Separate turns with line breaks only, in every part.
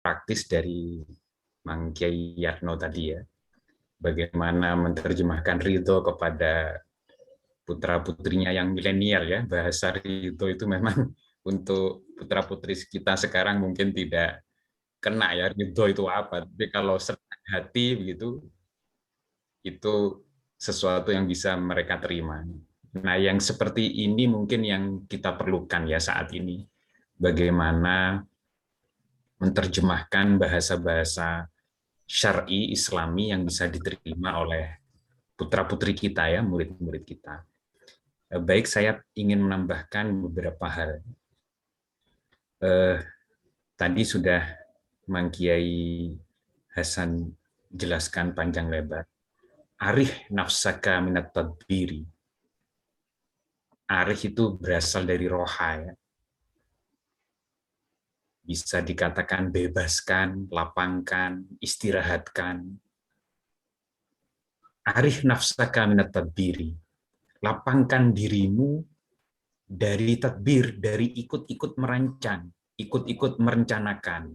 praktis dari Mang Kiai Yatno tadi ya, bagaimana menerjemahkan ridho kepada putra-putrinya yang milenial ya. Bahasa ridho itu memang untuk putra-putri kita sekarang mungkin tidak kena ya, ridho itu apa. Tapi kalau senang hati begitu, itu sesuatu yang bisa mereka terima. Nah, yang seperti ini mungkin yang kita perlukan ya saat ini. Bagaimana menerjemahkan bahasa-bahasa syar'i Islami yang bisa diterima oleh putra-putri kita ya, murid-murid kita. Baik, saya ingin menambahkan beberapa hal. Tadi sudah Mang Kiai Hasan jelaskan panjang lebar. Arih nafsaka minat tadbiri. Arih itu berasal dari roha ya. Bisa dikatakan bebaskan, lapangkan, istirahatkan. Arih nafsaka minat tadbiri. Lapangkan dirimu dari tadbir, dari ikut-ikut merancang, ikut-ikut merencanakan.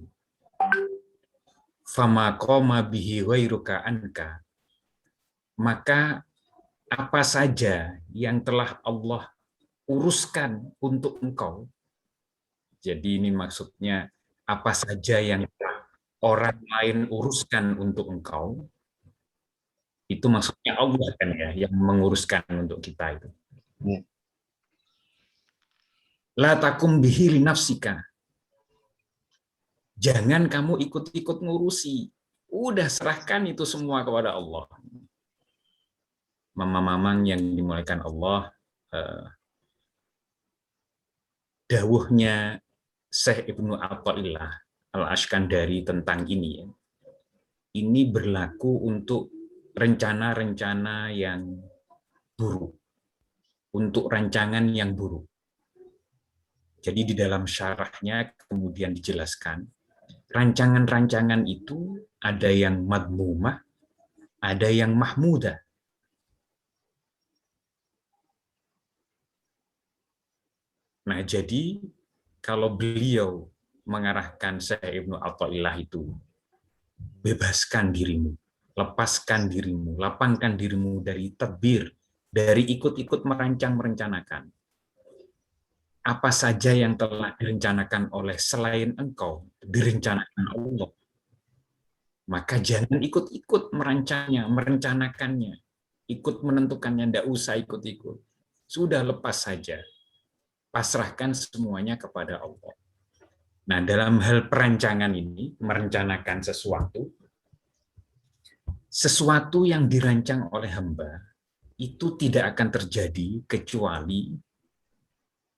Fama qoma bihi ghairuka anka. Maka apa saja yang telah Allah uruskan untuk engkau. Jadi ini maksudnya apa saja yang orang lain uruskan untuk engkau, itu maksudnya Allah kan ya, yang menguruskan untuk kita itu.
Ya.
La takum bihi li nafsika. Jangan kamu ikut-ikut ngurusi. Udah serahkan itu semua kepada Allah. Mama-mamang yang dimuliakan Allah, dawuhnya Syekh Ibnu Athaillah Al-Ashkandari tentang ini ya. Ini berlaku untuk rencana-rencana yang buruk, untuk rancangan yang buruk. Jadi di dalam syarahnya kemudian dijelaskan, rancangan-rancangan itu ada yang madmumah, ada yang mahmudah. Nah, jadi kalau beliau mengarahkan Syekh Ibnu Athaillah itu, bebaskan dirimu, lepaskan dirimu, lapangkan dirimu dari tadbir, dari ikut-ikut merancang merencanakan. Apa saja yang telah direncanakan oleh selain engkau, direncanakan Allah. Maka jangan ikut-ikut merancangnya, merencanakannya, ikut menentukannya, tidak usah ikut-ikut. Sudah lepas saja. Pasrahkan semuanya kepada Allah. Nah, dalam hal perancangan ini, merencanakan sesuatu yang dirancang oleh hamba, itu tidak akan terjadi kecuali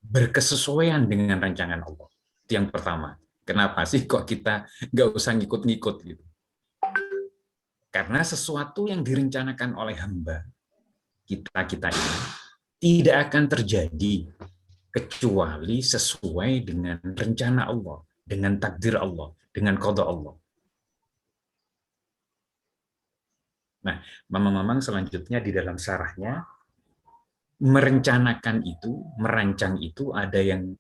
berkesesuaian dengan rancangan Allah. Itu yang pertama. Kenapa sih kok kita nggak usah ngikut-ngikut gitu? Karena sesuatu yang direncanakan oleh hamba, kita ini, tidak akan terjadi kecuali sesuai dengan rencana Allah, dengan takdir Allah, dengan qada Allah. Nah, mamang-mamang selanjutnya di dalam syarahnya, merencanakan itu, merancang itu ada yang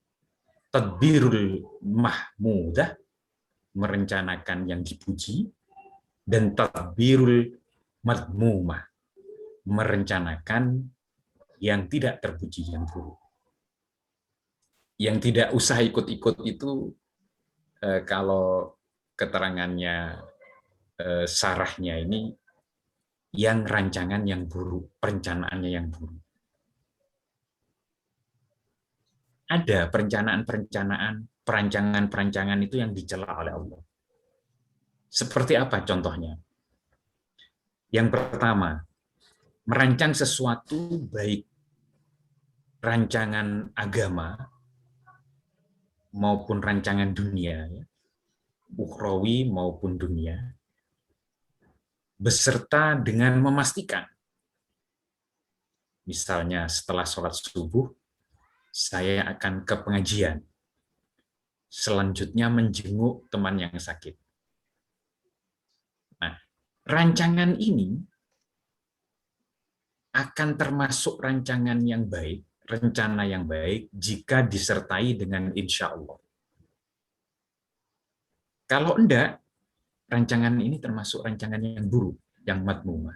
tadbirul mahmudah, merencanakan yang dipuji, dan tadbirul madmumah, merencanakan yang tidak terpuji, yang buruk. Yang tidak usah ikut-ikut itu, kalau keterangannya sarahnya ini, yang rancangan yang buruk, perencanaannya yang buruk. Ada perencanaan-perencanaan, perancangan-perancangan itu yang dicela oleh Allah. Seperti apa contohnya? Yang pertama, merancang sesuatu baik rancangan agama maupun rancangan dunia, ukhrawi maupun dunia, beserta dengan memastikan, misalnya setelah sholat subuh, saya akan ke pengajian, selanjutnya menjenguk teman yang sakit. Nah, rancangan ini akan termasuk rancangan yang baik, rencana yang baik, jika disertai dengan insya Allah. Kalau enggak, rancangan ini termasuk rancangan yang buruk, yang madmumah.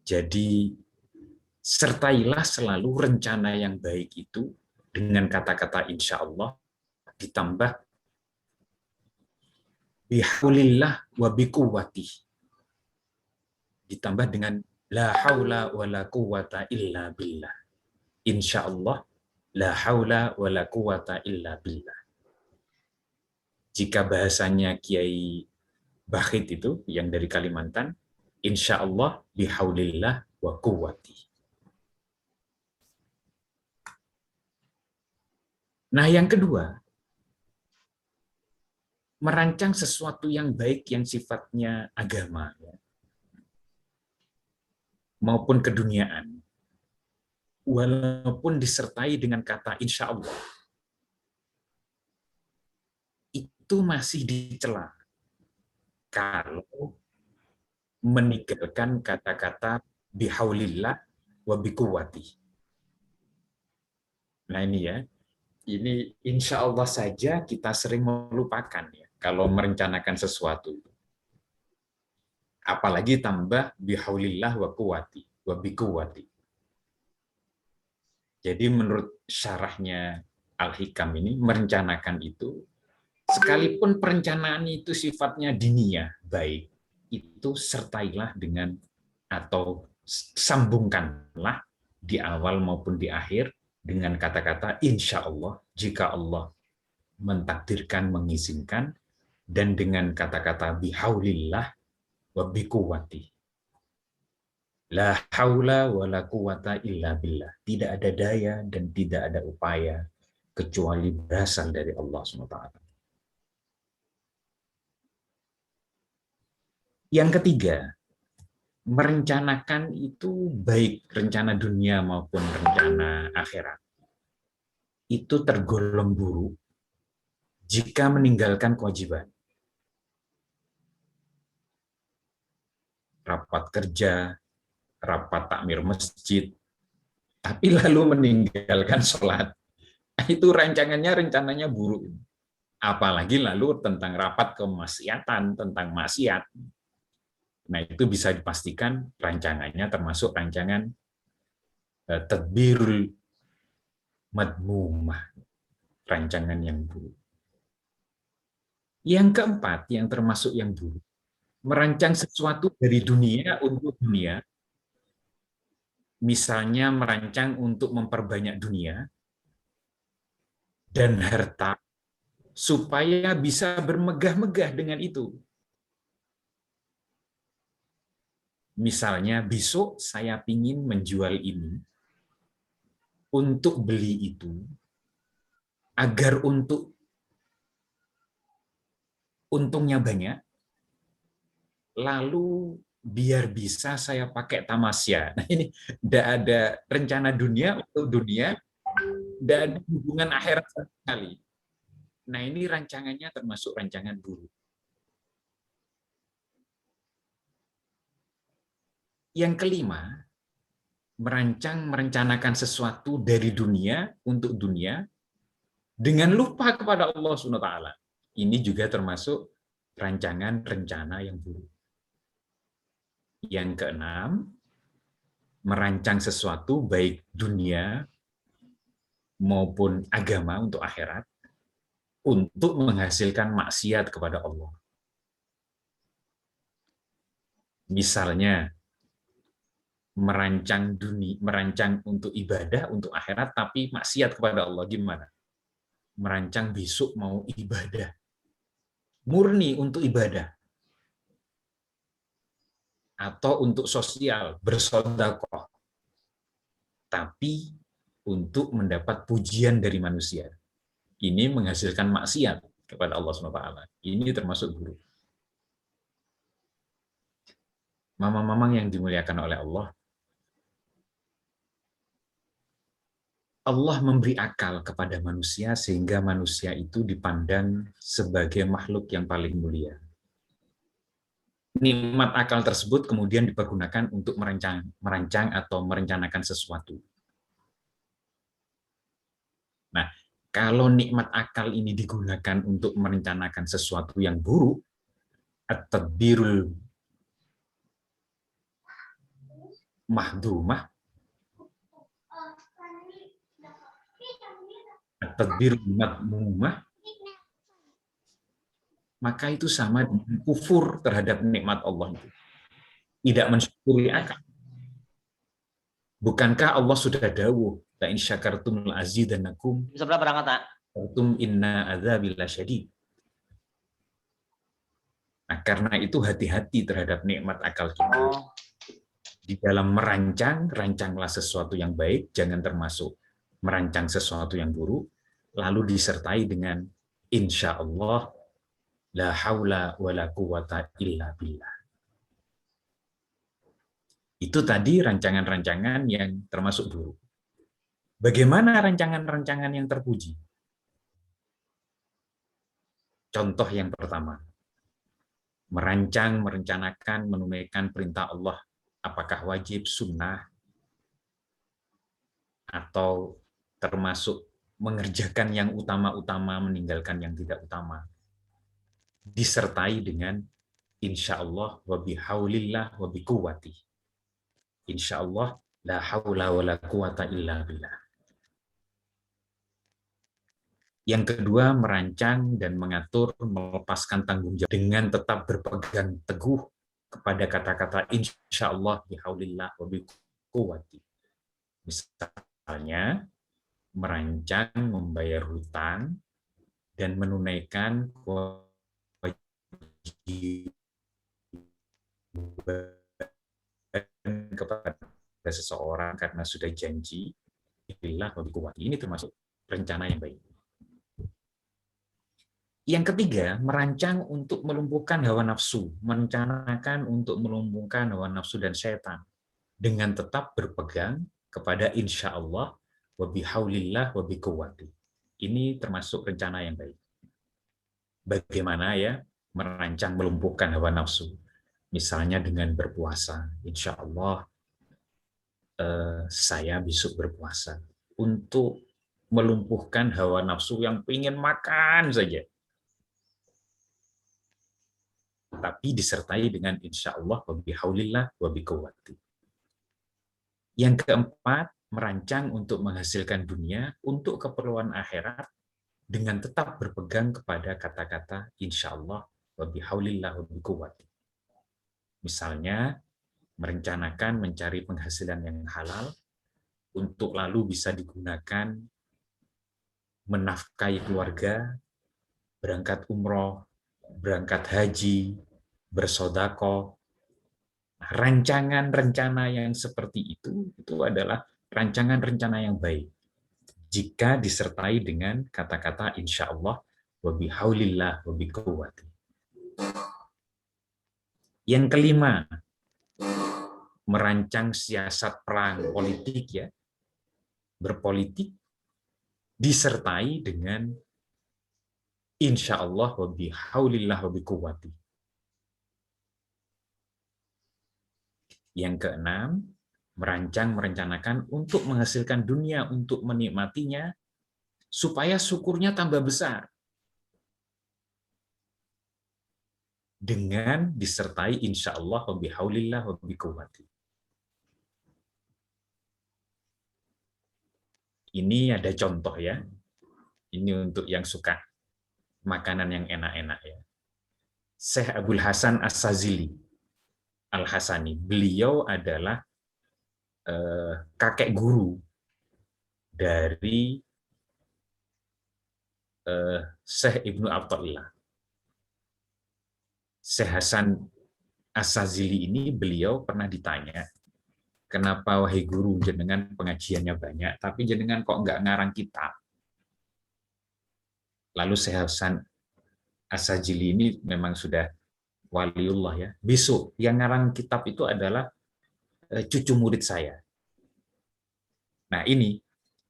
Jadi sertailah selalu rencana yang baik itu dengan kata-kata insya Allah ditambah bihaulillah wa biquwwati, ditambah dengan la haula wa la quwwata illa billah. Insya Allah la haula wa la quwwata illa billah. Jika bahasanya Kiai Bakhit itu yang dari Kalimantan, insya Allah bihaulillah wa quwwati. Nah, yang kedua, merancang sesuatu yang baik yang sifatnya agama ya, maupun keduniaan, walaupun disertai dengan kata insya Allah, itu masih dicela kalau meninggalkan kata-kata bihaulillah wa biquwwati. Nah ini ya, ini insya Allah saja kita sering melupakan ya kalau merencanakan sesuatu. Apalagi tambah bihaulillah wa quwwati wa biquwwati. Jadi menurut syarahnya Al-Hikam ini merencanakan itu, sekalipun perencanaan itu sifatnya diniyah, baik, itu sertailah dengan atau sambungkanlah di awal maupun di akhir dengan kata-kata insya Allah, jika Allah mentakdirkan, mengizinkan, dan dengan kata-kata bihaulillah wa biquwwati. La haula wa la quwata illa billah. Tidak ada daya dan tidak ada upaya kecuali berasal dari Allah SWT. Yang ketiga, merencanakan itu baik rencana dunia maupun rencana akhirat. Itu tergolong buruk jika meninggalkan kewajiban. Rapat kerja, rapat takmir masjid, tapi lalu meninggalkan sholat. Itu rencananya buruk. Apalagi lalu tentang rapat kemaksiatan, tentang maksiat. Nah, itu bisa dipastikan rancangannya termasuk rancangan tadbirul madmumah, rancangan yang buruk. Yang keempat, yang termasuk yang buruk, merancang sesuatu dari dunia untuk dunia, misalnya merancang untuk memperbanyak dunia dan harta, supaya bisa bermegah-megah dengan itu. Misalnya besok saya ingin menjual ini, untuk beli itu, agar untuk untungnya banyak, lalu biar bisa saya pakai tamasya. Nah ini tidak ada rencana dunia untuk dunia, dan hubungan akhirat sekali. Nah ini rancangannya termasuk rancangan buruk. Yang kelima, merencanakan sesuatu dari dunia untuk dunia dengan lupa kepada Allah SWT. Ini juga termasuk rancangan rencana yang buruk. Yang keenam, merancang sesuatu baik dunia maupun agama untuk akhirat untuk menghasilkan maksiat kepada Allah. Misalnya merancang untuk ibadah untuk akhirat tapi maksiat kepada Allah, gimana? Merancang besok mau ibadah, murni untuk ibadah, atau untuk sosial, bersedekah, tapi untuk mendapat pujian dari manusia. Ini menghasilkan maksiat kepada Allah SWT. Ini termasuk buruk. Mamang-mamang yang dimuliakan oleh Allah, Allah memberi akal kepada manusia sehingga manusia itu dipandang sebagai makhluk yang paling mulia. Nikmat akal tersebut kemudian dipergunakan untuk merancang atau merencanakan sesuatu. Nah, Kalau nikmat akal ini digunakan untuk merencanakan sesuatu yang buruk, at-tadbirul mahdumah, at-tadbirul madmumah, maka itu sama dengan kufur terhadap nikmat Allah itu. Tidak mensyukuri akal. Bukankah Allah sudah dawuh, la in syakartum la azidannakum,
Seberapa berangkat, Nak?
inna adzabi lasyadid. Nah, karena itu hati-hati terhadap nikmat akal kita. Di dalam merancang, rancanglah sesuatu yang baik, jangan termasuk merancang sesuatu yang buruk, lalu disertai dengan insya Allah, la haula wa la quwata illa billah. Itu tadi rancangan-rancangan yang termasuk buruk. Bagaimana rancangan-rancangan yang terpuji? Contoh yang pertama, merancang, merencanakan, menunaikan perintah Allah, apakah wajib, sunnah, atau termasuk mengerjakan yang utama-utama, meninggalkan yang tidak utama. Disertai dengan insya Allah, wa bihaulillah, wa biquwati. Insya Allah, la haula wa la quwata illa billah. Yang kedua, merancang dan mengatur, melepaskan tanggung jawab dengan tetap berpegang teguh kepada kata-kata insya Allah, bihaulillah, wa biquwati. Misalnya, merancang membayar hutang dan menunaikan kewajiban kepada seseorang karena sudah janji, ini termasuk rencana yang baik. Yang ketiga, merancang untuk melumpuhkan hawa nafsu, merencanakan untuk melumpuhkan hawa nafsu dan setan dengan tetap berpegang kepada insya Allah, wa bihaulillah, wa biquwati. Ini termasuk rencana yang baik. Bagaimana ya merancang melumpuhkan hawa nafsu? Misalnya dengan berpuasa, insya Allah saya besok berpuasa untuk melumpuhkan hawa nafsu yang ingin makan saja. Tapi disertai dengan insya Allah, wa bihaulillah, wa biquwati. Yang keempat, merancang untuk menghasilkan dunia untuk keperluan akhirat dengan tetap berpegang kepada kata-kata insya Allah, wa bihaulillah, wa biquwati. Misalnya, merencanakan mencari penghasilan yang halal untuk lalu bisa digunakan menafkahi keluarga, berangkat umroh, berangkat haji, bersodakoh. Rancangan rencana yang seperti itu adalah rancangan-rencana yang baik. Jika disertai dengan kata-kata insya Allah, wa bihaulillah, wa biquwati. Yang kelima, merancang siasat perang politik, ya, berpolitik disertai dengan insya Allah, wa bihaulillah, wa biquwati. Yang keenam, merencanakan untuk menghasilkan dunia, untuk menikmatinya, supaya syukurnya tambah besar. Dengan disertai insya Allah, wa bihaulillah, wa biquwati. Ini ada contoh ya. Ini untuk yang suka makanan yang enak-enak ya. Syekh Abdul Hasan As-Sazili Al-Hasani. Beliau adalah kakek guru dari Syekh Ibnu Athaillah. Syekh Hasan As-Sazili ini beliau pernah ditanya, kenapa wahai guru jenengan pengajiannya banyak, tapi jenengan kok nggak ngarang kitab? Lalu Syekh Hasan As-Sazili ini memang sudah waliullah ya. Besok yang ngarang kitab itu adalah cucu murid saya. Nah ini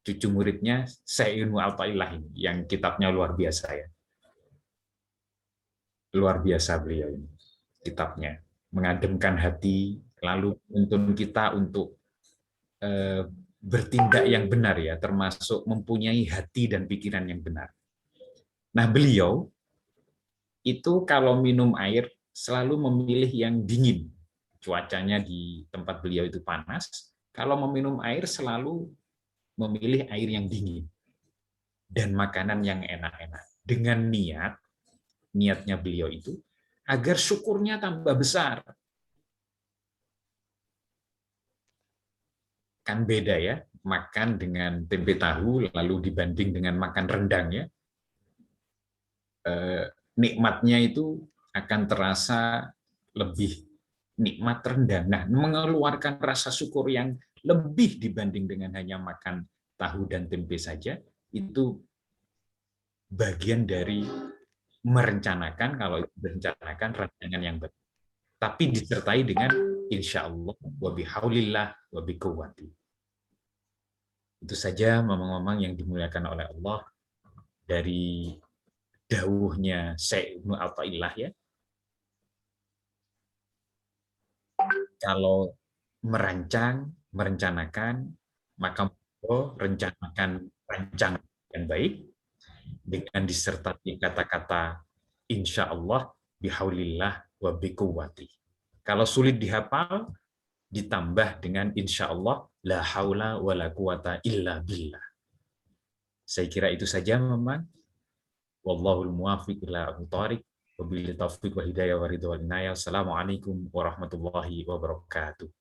cucu muridnya Syekh Ibnu Athaillah ini, yang kitabnya luar biasa ya. Luar biasa beliau ini kitabnya, mengademkan hati, lalu menuntun kita untuk bertindak yang benar ya, termasuk mempunyai hati dan pikiran yang benar. Nah, beliau itu kalau minum air selalu memilih yang dingin. Cuacanya di tempat beliau itu panas, kalau meminum air selalu memilih air yang dingin dan makanan yang enak-enak. Dengan niatnya beliau itu agar syukurnya tambah besar. Kan beda ya, makan dengan tempe tahu lalu dibanding dengan makan rendang ya. Nikmatnya itu akan terasa lebih nikmat rendang. Nah, mengeluarkan rasa syukur yang lebih dibanding dengan hanya makan tahu dan tempe saja, itu bagian dari merencanakan, kalau merencanakan rancangan yang baik. Tapi disertai dengan insya Allah, wa bihaulillah, wa biquwwati. Itu saja mamang-mamang yang dimuliakan oleh Allah dari dawuhnya Syekh Ibnu Athaillah ya. Kalau merencanakan, maka rencanakan rancangan yang baik dengan disertai kata-kata insya Allah, bihaulillah, wa biquwwati. Kalau sulit dihafal, ditambah dengan insya Allah, la haula wa la quwata illa billah. Saya kira itu saja, Maman. Wallahul muwafiq ila aqthariq. Wabillahi taufiq wal hidayah wa ridha wal inayah. Assalamualaikum warahmatullahi wabarakatuh.